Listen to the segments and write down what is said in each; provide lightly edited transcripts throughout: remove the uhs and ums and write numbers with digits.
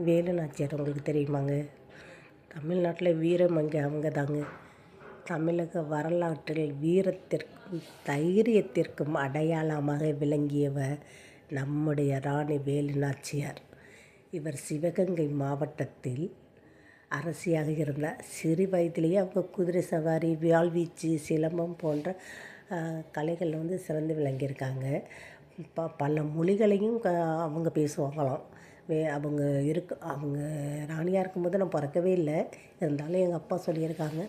வேலு நாச்சியார் உங்களுக்கு தெரியுமாங்க? தமிழ்நாட்டில் வீரமங்கை அவங்க தாங்க. தமிழக வரலாற்றில் வீரத்திற்கும் தைரியத்திற்கும் அடையாளமாக விளங்கியவர் நம்முடைய ராணி வேலு நாச்சியார். இவர் சிவகங்கை மாவட்டத்தில் அரசியாக இருந்தார். சிறு வயதிலேயே அவங்க குதிரை சவாரி, வாள்வீச்சு, சிலம்பம் போன்ற கலைகளில் சிறந்து விளங்கியிருக்காங்க. பல மொழிகளையும் அவங்க பேசுவாங்களாம். அவங்க ராணியாக இருக்கும்போது நான் பிறக்கவே இல்லை. இருந்தாலும் எங்கள் அப்பா சொல்லியிருக்காங்க,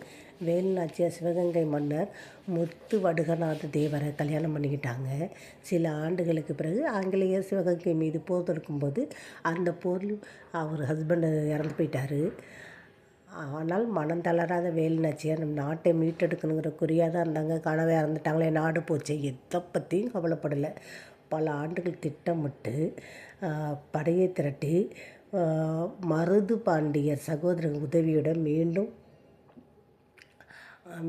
வேலு நாச்சியார் சிவகங்கை மன்னர் முத்து வடுகநாத தேவரை கல்யாணம் பண்ணிக்கிட்டாங்க. சில ஆண்டுகளுக்கு பிறகு ஆங்கிலேயர் சிவகங்கை மீது போர் தொடுக்கும்போது அந்த போரில் அவர் ஹஸ்பண்டு இறந்து போயிட்டார். ஆனால் மனம் தளராத வேலு நாச்சியார் நம் நாட்டை மீட்டெடுக்கணுங்கிற குறியாக தான் இருந்தாங்க. கனவே இறந்துட்டாங்களே, நாடு போச்சு, எதை பற்றியும் கவலைப்படலை. பல ஆண்டுகள் திட்டமிட்டு படையை திரட்டி மருது பாண்டியர் சகோதரர் உதவியுடன்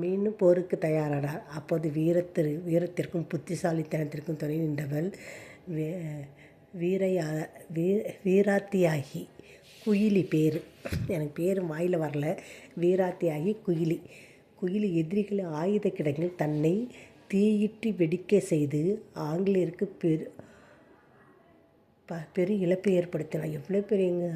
மீண்டும் போருக்கு தயாரானார். அப்போது வீரத்திற்கும் புத்திசாலித்தனத்திற்கும் துணை நின்றவள் வீராத்தியாகி குயிலி. பேர் எனக்கு பேர் வாயில் வரல. வீராத்தியாகி குயிலி எதிரிகளை ஆயுத கிடங்கில் தன்னை தீயிட்டு வெடிக்க செய்து ஆங்கிலேயருக்கு பெரிய இழப்பை ஏற்படுத்தினார். எவ்வளோ பெரியங்க,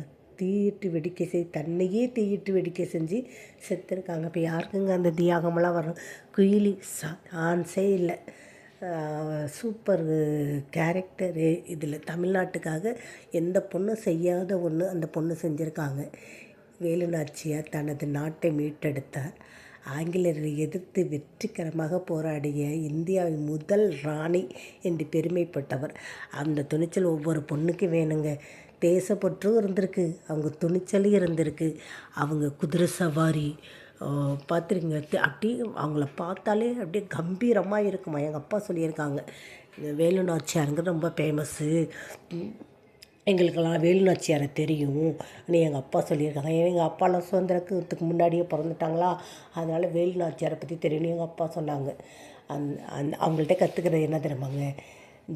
தன்னையே தீயிட்டு வெடிக்க செஞ்சு செத்துருக்காங்க. இப்போ யாருக்குங்க அந்த தியாகமெல்லாம் வரும்? குயிலி சான்ஸே இல்லை. Super character. இதில் தமிழ்நாட்டுக்காக எந்த பொண்ணும் செய்யாத ஒன்று அந்த பொண்ணு செஞ்சுருக்காங்க. வேலு நாச்சியார் தனது நாட்டை மீட்டெடுத்தார். ஆங்கிலேயரை எதிர்த்து வெற்றிகரமாக போராடிய இந்தியாவின் முதல் ராணி என்று பெருமைப்பட்டவர். அந்த துணிச்சல் ஒவ்வொரு பொண்ணுக்கும் வேணுங்க. தேசப்பற்றும் இருந்திருக்கு, அவங்க துணிச்சலும் இருந்திருக்கு. அவங்க குதிரை சவாரி பார்த்துருங்க, அப்படியே அவங்கள பார்த்தாலே அப்படியே கம்பீரமாக இருக்குமா. எங்கள் அப்பா சொல்லியிருக்காங்க, வேலு நாச்சியாருங்கிறது ரொம்ப ஃபேமஸ்ஸு, எங்களுக்கெல்லாம் வேலு நாச்சியாரை தெரியும் எங்கள் அப்பா சொல்லியிருக்காங்க. எங்கள் அப்பாலாம் சுதந்திரத்துக்கு முன்னாடியே பிறந்துட்டாங்களா, அதனால் வேலு நாச்சியாரை பற்றி தெரியும்னு எங்கள் அப்பா சொன்னாங்க. அவங்கள்ட்ட கற்றுக்கிறது என்ன தெரியுமாங்க?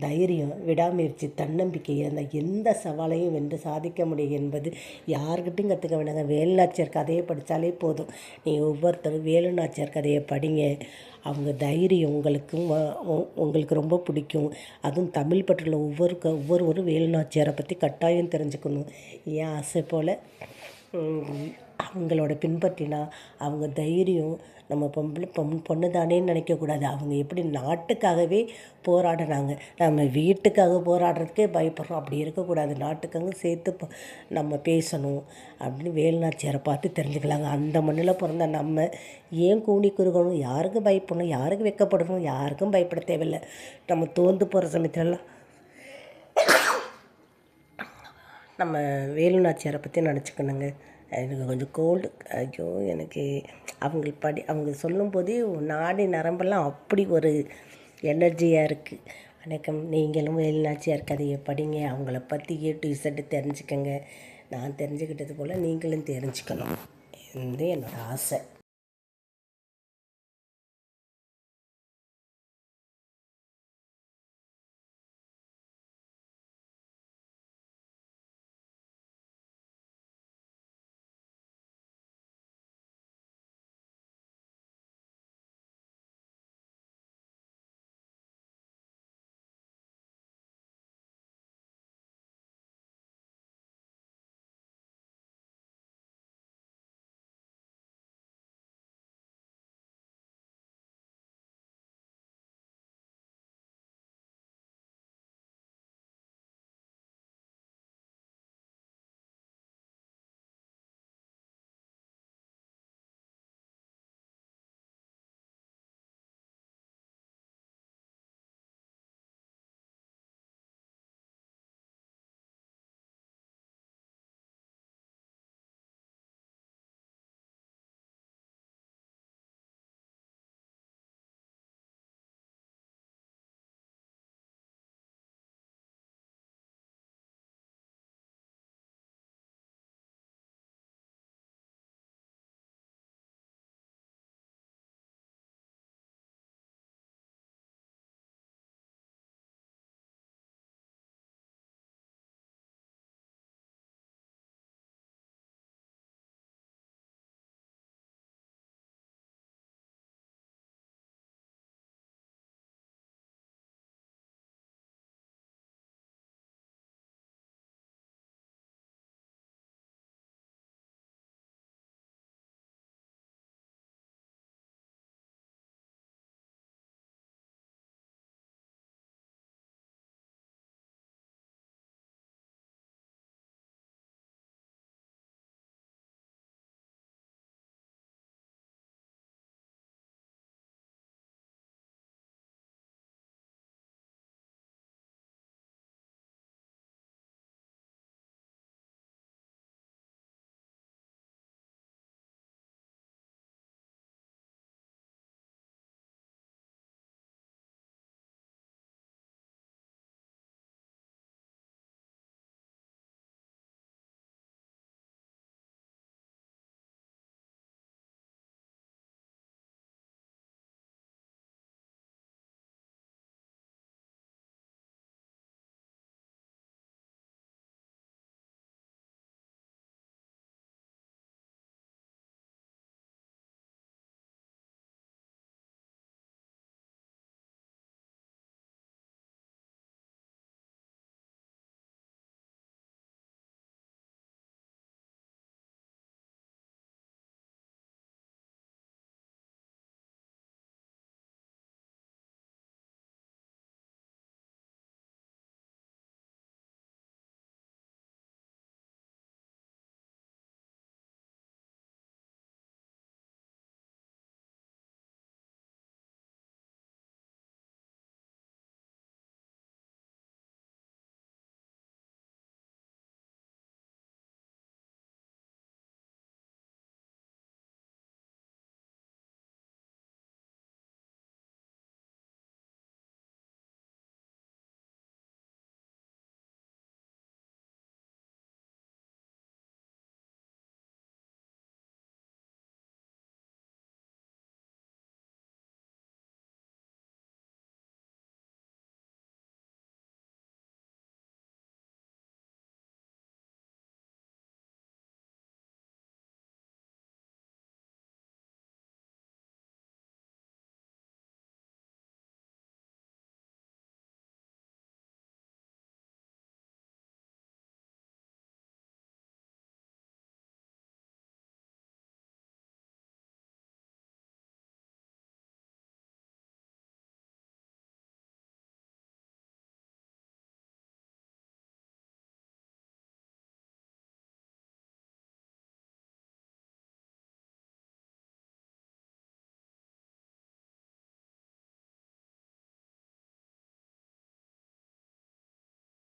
தைரியம், விடாமுயற்சி, தன்னம்பிக்கை. அந்த எந்த சவாலையும் வென்று சாதிக்க முடியும் என்பது யாருக்கிட்டையும் கற்றுக்க வேண்டாங்க. வேலு நாச்சியார் கதையை படித்தாலே போதும். நீங்கள் ஒவ்வொருத்தரும் வேலு நாச்சியார் கதையை படிங்க. அவங்க தைரியம் உங்களுக்கு ரொம்ப பிடிக்கும். அதுவும் தமிழ் பற்றில் ஒவ்வொருவரும் வேலு நாச்சியாரை பற்றி கட்டாயம் தெரிஞ்சுக்கணும். ஏன் ஆசை போல் அவங்களோட பின்பற்றினா அவங்க தைரியம், நம்ம பொண்ணு தானேன்னு நினைக்கக்கூடாது. அவங்க எப்படி நாட்டுக்காகவே போராடினாங்க. நம்ம வீட்டுக்காக போராடுறதுக்கே பயப்படுறோம். அப்படி இருக்கக்கூடாது. நாட்டுக்காக சேர்த்து நம்ம பேசணும் அப்படின்னு வேலு நாச்சியாரை பார்த்து தெரிஞ்சுக்கலாங்க. அந்த மண்ணில் பிறந்த நம்ம ஏன் கூனி குறுகணும்? யாருக்கும் பயப்படணும்? யாருக்கு வெட்கப்படணும்? யாருக்கும் பயப்பட தேவையில்லை. நம்ம தோந்து போகிற சமயத்துலலாம் நம்ம வேலு நாச்சியாரை பற்றி நினச்சிக்கணுங்க. எனக்கு கொஞ்சம் கோல்டு. ஐயோ, எனக்கு அவங்க சொல்லும்போதே நாடி நரம்பெல்லாம் அப்படி ஒரு எனர்ஜியாக இருக்குது. வணக்கம். நீங்களும் வேலு நாச்சியார் கதையை படிங்க. அவங்கள பற்றி A to Z தெரிஞ்சுக்கங்க. நான் தெரிஞ்சுக்கிட்டது போல் நீங்களும் தெரிஞ்சுக்கணும். இது என்னோடய ஆசை.